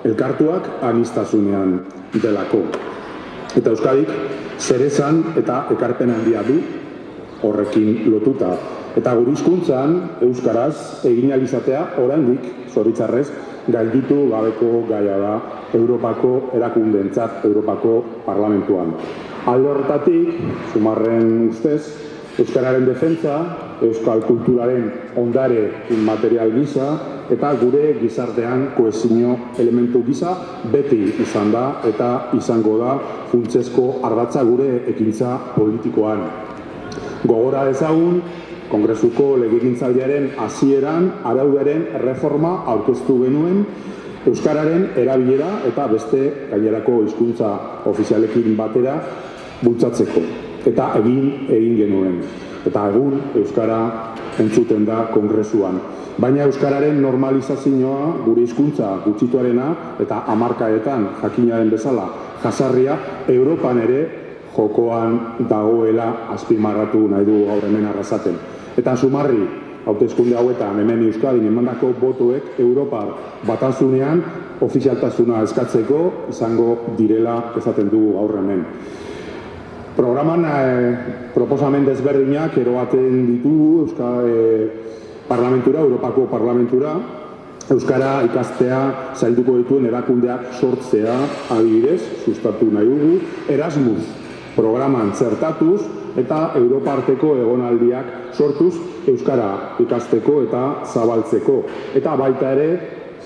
elkartuak aniztasunean delako. Eta Euskadik zeresan eta ekarpen handia du horrekin lotuta. Eta gure hizkuntzan euskaraz egin ahal izatea oraindik zoritxarrez gainditu gabeko gaia da Europako erakundeentzat, Europako Parlamentuan. Alde horretatik, Sumarren ustez, euskararen defentsa, euskal kulturaren ondare inmaterial gisa eta gure gizartean kohesio elementu gisa beti izan da eta izango da funtsezko ardatza gure ekintza politikoan. Gogora dezagun, Kongresuko legegintzaldiaren hasieran araudiaren erreforma aurkeztu genuen euskararen erabilera eta beste gainerako hizkuntza ofizialekin batera bultzatzeko. Eta egin genuen. Eta egun euskara entzuten da Kongresuan. Baina euskararen normalizazioa gure hizkuntza gutxituarena eta hamarkadetan jakinaren bezala jasarria Europan ere jokoan dagoela azpimarratu nahi du gaur hemen arrasaten. Eta Sumarri, hauteskunde hauetan hemen Euskadin emandako botoek Europar batasunean ofizialtasuna eskatzeko izango direla esaten du gaur hemen. Programan proposamen desberdinak eroaten ditugu Parlamentura, Europako Parlamentura, euskara ikastea zailduko dituen erakundeak sortzea adibidez, sustatu nahi dugu, Erasmus programan zertatuz eta Europarteko egonaldiak sortuz euskara ikasteko eta zabaltzeko. Eta baita ere,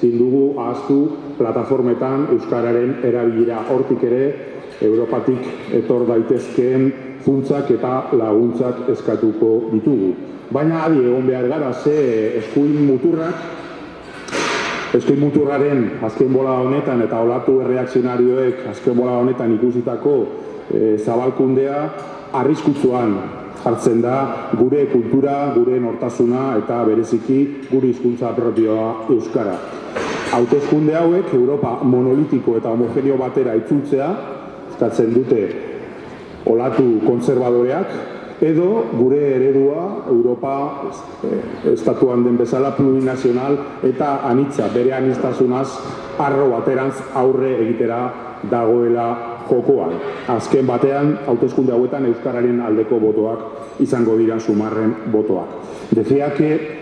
zin dugu ahaztu plataformetan euskararen erabilera hortik ere Europatik etor daitezkeen funtsak eta laguntzak eskatuko ditugu. Baina adi egon behar gara ze eskuin muturraren azken bola honetan eta olatu erreakzionarioek azken bola honetan ikusitako zabalkundea arriskutsuan jartzen da gure kultura, gure nortasuna eta bereziki gure hizkuntza propioa euskara. Hauteskunde hauek Europa monolitiko eta homogeneo batera itzultzea eskatzen dute olatu konservadoreak edo gure eredua Europa estatuan den bezala plurinazional eta anitza bere aniztasunaz arro baterantz aurre egitera dagoela jokoan. Azken batean, hauteskunde hauetan euskararen aldeko botoak izango dira Sumarren botoak. Decía que